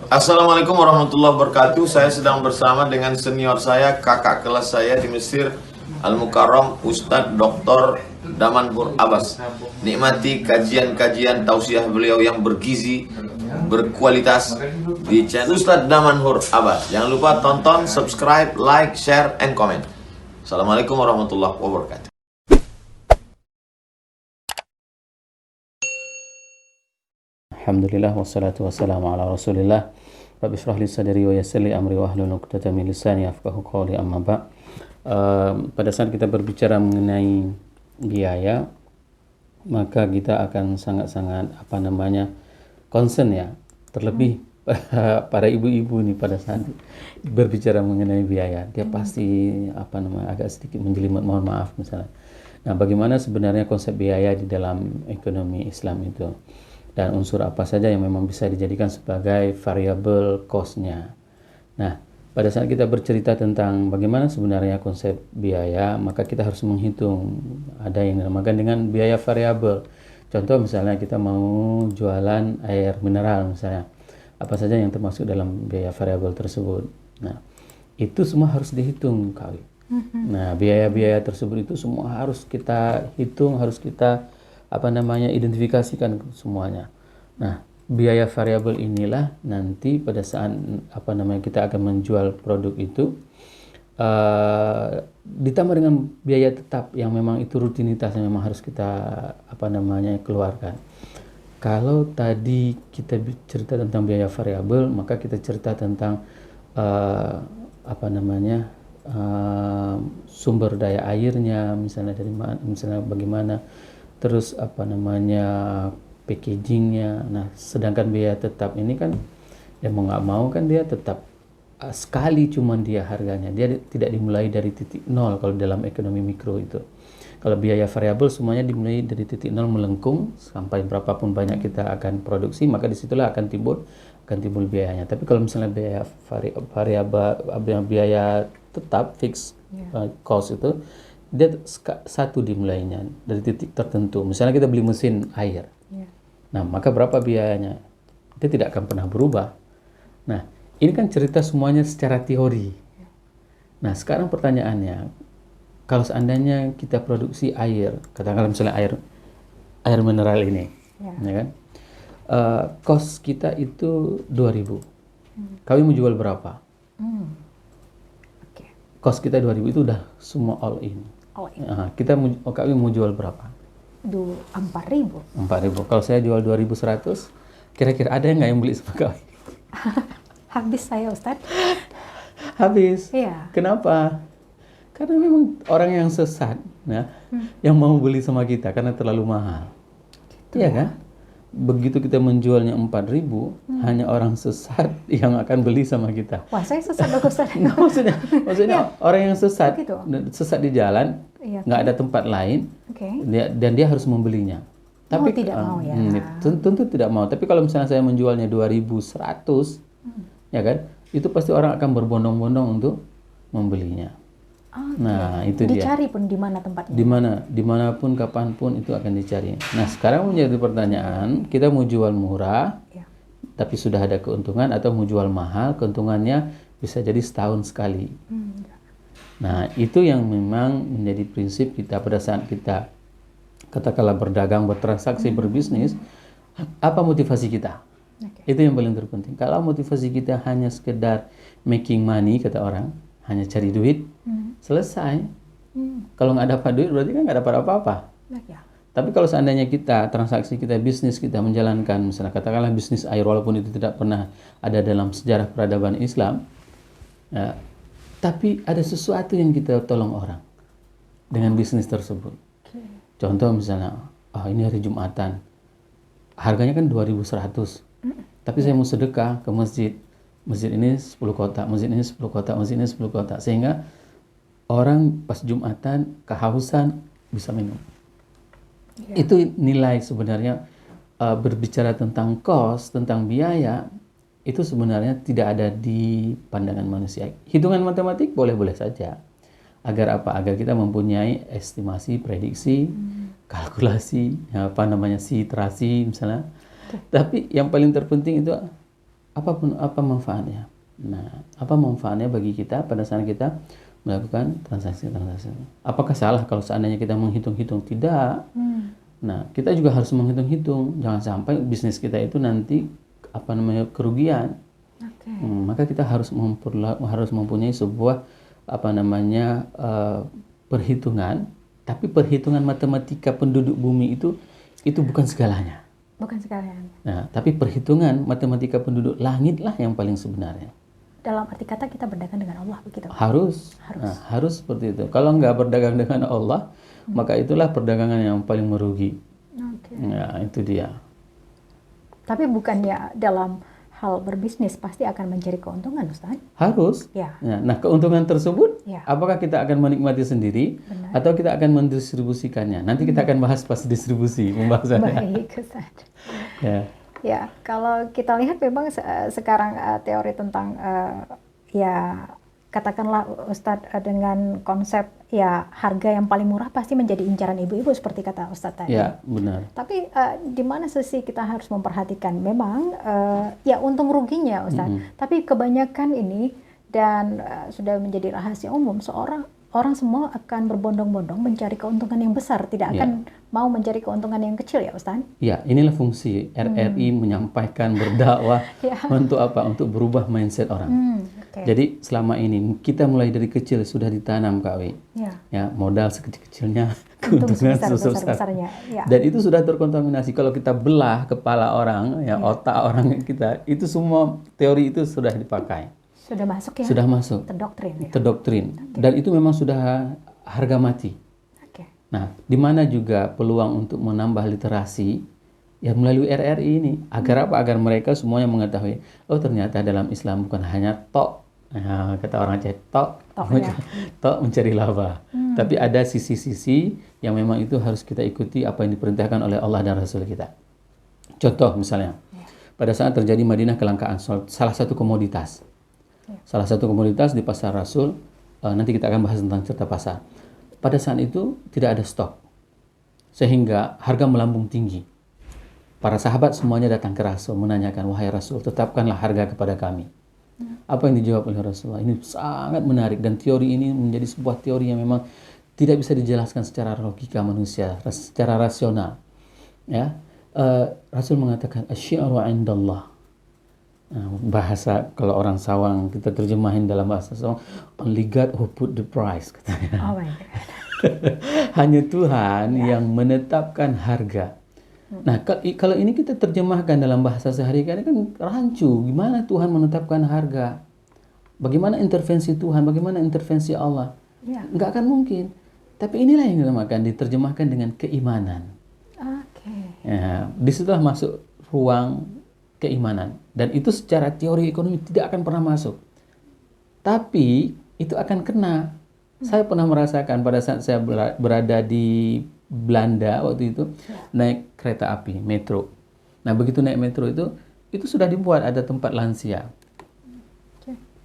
Assalamualaikum warahmatullahi wabarakatuh. Saya sedang bersama dengan senior saya, kakak kelas saya di Mesir, Al-Mukarram, Ustadz Dr. Damanhur Abbas. Nikmati kajian-kajian tausiah beliau yang bergizi, berkualitas di channel Ustadz Damanhur Abbas. Jangan lupa tonton, subscribe, like, share, and comment. Assalamualaikum warahmatullahi wabarakatuh. Alhamdulillah wassalatu wassalamu ala Rasulillah. Rabbi shrah li sadri wa yassir li amri wa hlul 'uqdatam min lisani yafqahu qawli, amma ba'. Pada saat kita berbicara mengenai biaya, maka kita akan sangat-sangat concern ya, terlebih para ibu-ibu nih pada saat berbicara mengenai biaya, dia pasti agak sedikit menjelimet, mohon maaf misalnya. Nah, bagaimana sebenarnya konsep biaya di dalam ekonomi Islam itu? Dan unsur apa saja yang memang bisa dijadikan sebagai variabel cost-nya. Nah, pada saat kita bercerita tentang bagaimana sebenarnya konsep biaya, maka kita harus menghitung ada yang dinamakan dengan biaya variabel. Contoh misalnya kita mau jualan air mineral misalnya, apa saja yang termasuk dalam biaya variabel tersebut. Nah, itu semua harus dihitung, Kak. Nah, biaya-biaya tersebut itu semua harus kita hitung, harus kita identifikasikan semuanya. Nah, biaya variabel inilah nanti pada saat kita akan menjual produk itu ditambah dengan biaya tetap yang memang itu rutinitas yang memang harus kita keluarkan. Kalau tadi kita cerita tentang biaya variabel, maka kita cerita tentang sumber daya airnya, misalnya dari mana, misalnya bagaimana, terus packagingnya. Nah, sedangkan biaya tetap ini kan ya mau nggak mau kan dia tetap sekali, cuman dia harganya dia tidak dimulai dari titik nol kalau dalam ekonomi mikro itu. Kalau biaya variabel semuanya dimulai dari titik nol melengkung sampai berapapun banyak kita akan produksi, maka disitulah akan timbul biayanya. Tapi kalau misalnya biaya variabel, biaya tetap fix cost itu, dia satu dimulainya dari titik tertentu. Misalnya kita beli mesin air, nah maka berapa biayanya? Dia tidak akan pernah berubah. Nah, ini kan cerita semuanya secara teori. Nah, sekarang pertanyaannya, kalau seandainya kita produksi air, katakanlah misalnya air mineral ini, ya kan, cost kita itu 2.000. Kami mau jual berapa? Cost kita 2.000 itu udah semua all in. Nah, kami mau jual berapa? 4.000. 4.000. Kalau saya jual 2.100, kira-kira ada nggak yang beli sama kami? Habis saya, Ustadz. Habis. Iya. Kenapa? Karena memang orang yang sesat, yang mau beli sama kita karena terlalu mahal. Iya kan? Begitu kita menjualnya 4.000, hanya orang sesat yang akan beli sama kita. Wah, saya sesat dong, Ustadz. Maksudnya orang yang sesat, begitu. Sesat di jalan, nggak ada tempat lain, dan dia harus membelinya. Tapi tidak mau ya. Tentu tidak mau. Tapi kalau misalnya saya menjualnya 2.100, ya kan, itu pasti orang akan berbondong-bondong untuk membelinya. Nah, itu dia. Dicari pun di mana tempatnya. Dimanapun, kapanpun itu akan dicari. Nah, sekarang menjadi pertanyaan, kita mau jual murah, tapi sudah ada keuntungan, atau mau jual mahal, keuntungannya bisa jadi setahun sekali. Nah, itu yang memang menjadi prinsip kita pada saat kita katakanlah berdagang, bertransaksi, berbisnis. Apa motivasi kita? Itu yang paling terpenting. Kalau motivasi kita hanya sekedar making money, kata orang, hanya cari duit, selesai. Kalau nggak dapat duit berarti kan nggak dapat apa-apa. Tapi kalau seandainya kita, transaksi kita, bisnis kita menjalankan, misalnya katakanlah bisnis air, walaupun itu tidak pernah ada dalam sejarah peradaban Islam, tapi ada sesuatu yang kita tolong orang dengan bisnis tersebut. Contoh misalnya, ini hari Jumatan, harganya kan 2.100, tapi saya mau sedekah ke masjid. Masjid ini 10 kotak, masjid ini 10 kotak, masjid ini 10 kotak. Sehingga orang pas Jumatan kehausan bisa minum. Itu nilai sebenarnya, berbicara tentang cost, tentang biaya, itu sebenarnya tidak ada di pandangan manusia. Hitungan matematik boleh-boleh saja. Agar apa? Agar kita mempunyai estimasi, prediksi, kalkulasi, si terasi misalnya. Tapi yang paling terpenting itu apa manfaatnya? Nah, apa manfaatnya bagi kita pada saat kita melakukan transaksi-transaksi? Apakah salah kalau seandainya kita menghitung-hitung? Tidak. Nah, kita juga harus menghitung-hitung. Jangan sampai bisnis kita itu nanti kerugian. Oke. Maka kita harus mempunyai sebuah perhitungan. Tapi perhitungan matematika penduduk bumi itu bukan segalanya. Bukan sekalian. Nah, tapi perhitungan matematika penduduk langit lah yang paling sebenarnya. Dalam arti kata kita berdagang dengan Allah begitu. Harus. Nah, harus seperti itu. Kalau nggak berdagang dengan Allah, maka itulah perdagangan yang paling merugi. Oke. Nah, itu dia. Tapi bukannya dalam hal berbisnis pasti akan mencari keuntungan, Ustaz? Harus. Ya. Nah, keuntungan tersebut, Ya. apakah kita akan menikmati sendiri Benar. atau kita akan mendistribusikannya? Nanti kita akan bahas pas distribusi pembahasannya. Baik, Ustaz. Ya. Ya, kalau kita lihat memang sekarang teori tentang ya katakanlah Ustadz dengan konsep ya harga yang paling murah pasti menjadi incaran ibu-ibu seperti kata Ustadz tadi. Ya, benar. Tapi di mana sisi kita harus memperhatikan memang ya untung ruginya Ustadz. Tapi kebanyakan ini dan sudah menjadi rahasia umum orang semua akan berbondong-bondong mencari keuntungan yang besar, tidak akan mau mencari keuntungan yang kecil ya Ustadz. Ya, inilah fungsi RRI menyampaikan berdakwah untuk apa? Untuk berubah mindset orang. Okay. Jadi selama ini kita mulai dari kecil sudah ditanam Kak Wi. Ya, modal sekecil-kecilnya, keuntungan sebesar-besarnya. Ya. Dan itu sudah terkontaminasi. Kalau kita belah kepala orang, ya otak orang kita, itu semua teori itu sudah dipakai. Sudah masuk ya? Sudah masuk. Terdoktrin ya? Terdoktrin. Dan itu memang sudah harga mati. Nah, di mana juga peluang untuk menambah literasi ya melalui RRI ini. Agar apa? Agar mereka semuanya mengetahui, oh ternyata dalam Islam bukan hanya tok. Nah, kata orang Aceh, tok mencari laba. Tapi ada sisi-sisi yang memang itu harus kita ikuti apa yang diperintahkan oleh Allah dan Rasul kita. Contoh misalnya, pada saat terjadi Madinah kelangkaan salah satu komoditas. Salah satu komoditas di pasar Rasul, nanti kita akan bahas tentang cerita pasar. Pada saat itu tidak ada stok, sehingga harga melambung tinggi. Para sahabat semuanya datang ke Rasul menanyakan, wahai Rasul, tetapkanlah harga kepada kami. Apa yang dijawab oleh Rasulullah? Ini sangat menarik dan teori ini menjadi sebuah teori yang memang tidak bisa dijelaskan secara logika manusia, secara rasional. Ya, Rasul mengatakan, asy-syi'ru 'indallah. Bahasa kalau orang Sawang kita terjemahin dalam bahasa Sawang, only God who put the price katanya. Oh my God. Hanya Tuhan yang menetapkan harga. Nah, kalau ini kita terjemahkan dalam bahasa sehari-hari kan rancu. Gimana Tuhan menetapkan harga? Bagaimana intervensi Tuhan? Bagaimana intervensi Allah? Nggak akan mungkin. Tapi inilah yang dinamakan diterjemahkan dengan keimanan. Ya, disitulah masuk ruang keimanan. Dan itu secara teori ekonomi tidak akan pernah masuk. Tapi itu akan kena. Saya pernah merasakan pada saat saya berada di Belanda waktu itu, naik kereta api, metro. Nah, begitu naik metro itu sudah dibuat ada tempat lansia.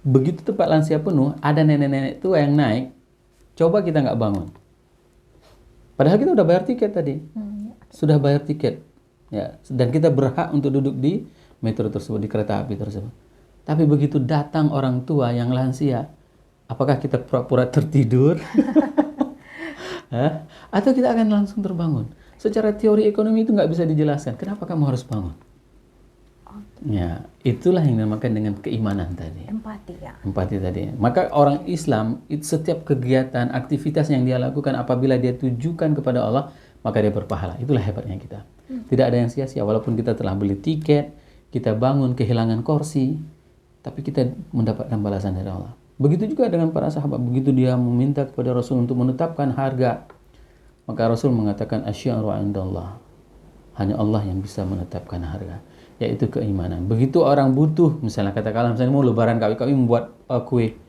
Begitu tempat lansia penuh, ada nenek-nenek tua yang naik, coba kita nggak bangun. Padahal kita udah bayar tiket tadi. Sudah bayar tiket. Ya, dan kita berhak untuk duduk di metro tersebut, di kereta api tersebut. Tapi begitu datang orang tua yang lansia, apakah kita pura-pura tertidur? Atau kita akan langsung terbangun? Secara teori ekonomi itu nggak bisa dijelaskan. Kenapa kamu harus bangun? Ya, itulah yang dinamakan dengan keimanan tadi. Empati ya. Empati tadi. Maka orang Islam, itu setiap kegiatan, aktivitas yang dia lakukan apabila dia tujukan kepada Allah, maka dia berpahala. Itulah hebatnya kita. Tidak ada yang sia-sia. Walaupun kita telah beli tiket, kita bangun kehilangan kursi, tapi kita mendapatkan balasan dari Allah. Begitu juga dengan para sahabat. Begitu dia meminta kepada Rasul untuk menetapkan harga, maka Rasul mengatakan asy-syi'ru 'indallah. Hanya Allah yang bisa menetapkan harga, yaitu keimanan. Begitu orang butuh, misalnya katakanlah misalnya mau lebaran kami membuat kue,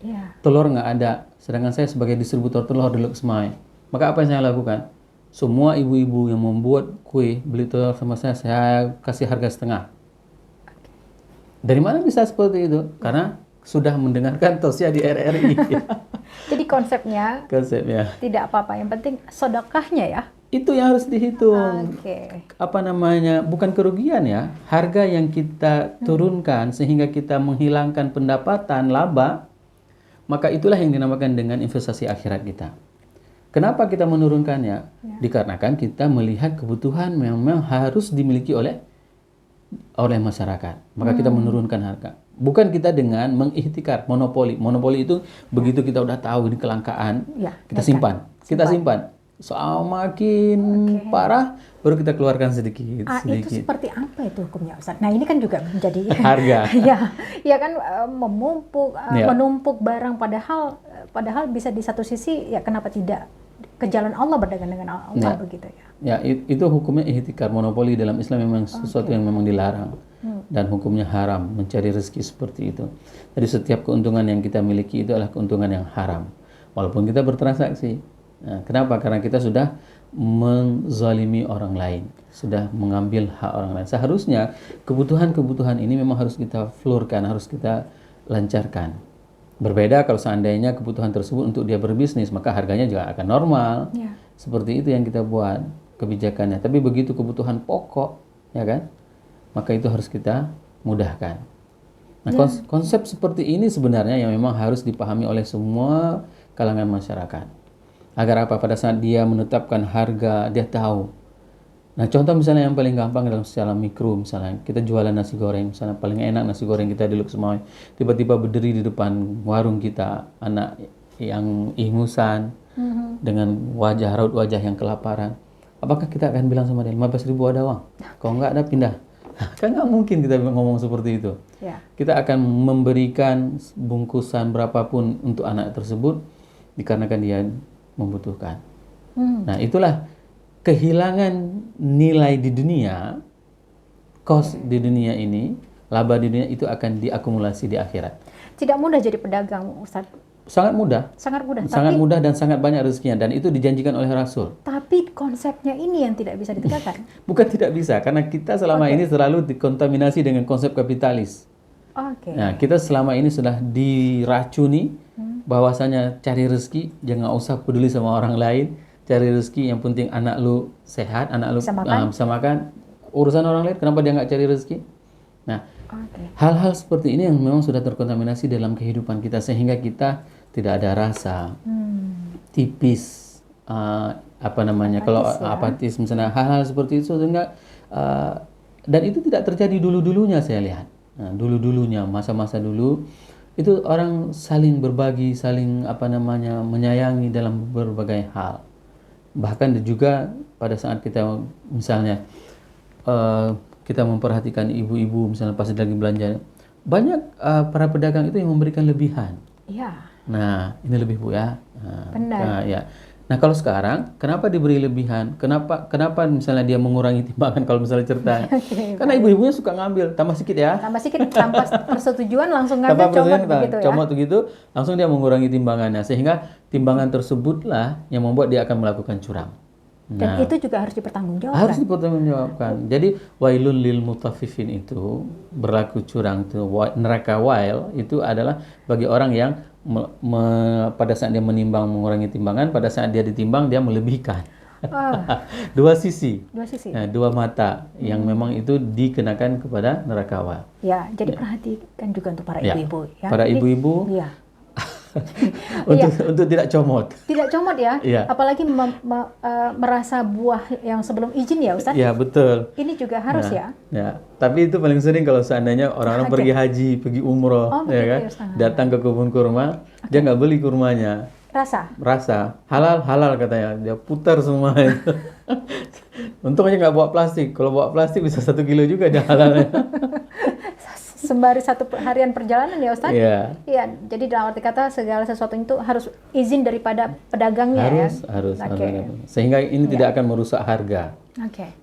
telur nggak ada, sedangkan saya sebagai distributor telur di Luxmai, maka apa yang saya lakukan? Semua ibu-ibu yang membuat kue beli telur sama saya kasih harga setengah. Dari mana bisa seperti itu? Karena sudah mendengarkan tausiah di RRI. Jadi konsepnya tidak apa-apa, yang penting sedekahnya ya. Itu yang harus dihitung. Oke. Apa namanya? Bukan kerugian ya. Harga yang kita turunkan sehingga kita menghilangkan pendapatan laba, maka itulah yang dinamakan dengan investasi akhirat kita. Kenapa kita menurunkannya? Dikarenakan kita melihat kebutuhan memang harus dimiliki oleh masyarakat. Maka kita menurunkan harga. Bukan kita dengan mengikhtikar monopoli. Monopoli itu begitu kita udah tahu ini kelangkaan, kita simpan. Kita simpan. Soal makin parah baru kita keluarkan sedikit. Itu seperti apa itu hukumnya, Ustaz? Nah, ini kan juga menjadi harga. ya kan menumpuk barang padahal bisa di satu sisi ya kenapa tidak ke jalan Allah, berdagang dengan Allah begitu ya. Ya, itu hukumnya ihtikar. Monopoli dalam Islam memang sesuatu yang memang dilarang. Dan hukumnya haram mencari rezeki seperti itu. Jadi setiap keuntungan yang kita miliki itu adalah keuntungan yang haram. Walaupun kita bertransaksi. Nah, kenapa? Karena kita sudah menzalimi orang lain, sudah mengambil hak orang lain. Seharusnya kebutuhan-kebutuhan ini memang harus kita flurkan, harus kita lancarkan. Berbeda kalau seandainya kebutuhan tersebut untuk dia berbisnis, maka harganya juga akan normal. Seperti itu yang kita buat kebijakannya. Tapi begitu kebutuhan pokok, ya kan? Maka itu harus kita mudahkan. Nah, konsep seperti ini sebenarnya yang memang harus dipahami oleh semua kalangan masyarakat. Agar apa? Pada saat dia menetapkan harga, dia tahu. Nah, contoh misalnya yang paling gampang dalam skala mikro, misalnya kita jualan nasi goreng, misalnya paling enak nasi goreng kita di Luk Semawe, tiba-tiba berdiri di depan warung kita anak yang ingusan dengan raut wajah yang kelaparan. Apakah kita akan bilang sama dia 15.000 ada uang? Kalau enggak ada pindah. Kan nggak mungkin kita ngomong seperti itu. Kita akan memberikan bungkusan berapapun untuk anak tersebut dikarenakan dia membutuhkan. Nah, itulah kehilangan nilai di dunia, cost di dunia ini, laba di dunia itu akan diakumulasi di akhirat. Tidak mudah jadi pedagang, Ustaz. Sangat mudah. Sangat mudah. Sangat mudah dan sangat banyak rezekinya, dan itu dijanjikan oleh Rasul. Tapi konsepnya ini yang tidak bisa ditegakkan. Bukan tidak bisa, karena kita selama ini selalu dikontaminasi dengan konsep kapitalis. Nah, kita selama ini sudah diracuni bahwasanya cari rezeki jangan usah peduli sama orang lain, cari rezeki yang penting anak lu sehat, anak lu bisa makan. Urusan orang lain kenapa dia nggak cari rezeki? Nah, hal-hal seperti ini yang memang sudah terkontaminasi dalam kehidupan kita sehingga kita tidak ada rasa, tipis, apatis misalnya, hal-hal seperti itu sehingga dan itu tidak terjadi dulu-dulunya saya lihat. Nah, dulu-dulunya masa-masa dulu itu orang saling berbagi, saling menyayangi dalam berbagai hal. Bahkan juga pada saat kita misalnya kita memperhatikan ibu-ibu misalnya pas lagi belanja, banyak para pedagang itu yang memberikan lebihan. Nah, ini lebih Bu ya. Benar. Nah, ya. Nah, kalau sekarang kenapa diberi lebihan? Kenapa misalnya dia mengurangi timbangan kalau misalnya cerita? Karena ibu-ibunya suka ngambil, tambah sedikit ya. Tambah sedikit tanpa persetujuan langsung ngambil, comot begitu ya. Comot begitu, langsung dia mengurangi timbangannya sehingga timbangan tersebutlah yang membuat dia akan melakukan curang. Dan itu juga harus dipertanggungjawabkan. Harus dipertanggungjawabkan. Jadi wailul lil mutaffifin itu berlaku curang itu, neraka wail itu adalah bagi orang yang pada saat dia menimbang mengurangi timbangan, pada saat dia ditimbang dia melebihkan. Dua sisi. Nah, dua mata yang memang itu dikenakan kepada neraka wail. Ya, jadi perhatikan juga untuk para ibu-ibu ya. Para ibu-ibu. Untuk tidak comot. Tidak comot ya. Apalagi merasa buah yang sebelum izin ya, Ustaz. Iya, betul. Ini juga harus ya. Tapi itu paling sering kalau seandainya orang-orang pergi haji, pergi umroh, ya kan, datang ke kebun kurma, dia nggak beli kurmanya. Rasa. Halal katanya. Dia putar semua itu. Untung aja nggak bawa plastik. Kalau bawa plastik bisa 1 kilo juga dia halalnya. Sembari 1 harian perjalanan ya Ustaz? Iya. Jadi dalam arti kata segala sesuatu itu harus izin daripada pedagangnya harus. Sehingga ini tidak akan merusak harga.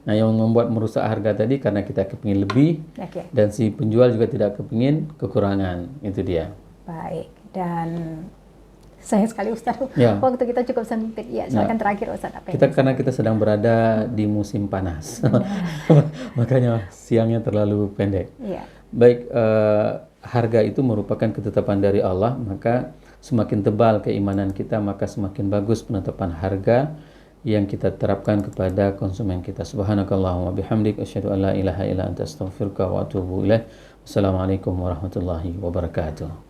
Nah, yang membuat merusak harga tadi karena kita kepingin lebih dan si penjual juga tidak kepingin kekurangan. Itu dia. Baik. Dan sayang sekali Ustaz, waktu kita cukup sempit. Silakan terakhir Ustaz. Karena kita sedang berada di musim panas. Makanya siangnya terlalu pendek. Baik, harga itu merupakan ketetapan dari Allah, maka semakin tebal keimanan kita, maka semakin bagus penetapan harga, yang kita terapkan kepada konsumen kita. Subhanakallahumma bihamdik asyhadu an la ilaha illa anta astaghfiruka wa atubu ilaik. Wassalamualaikum warahmatullahi wabarakatuh.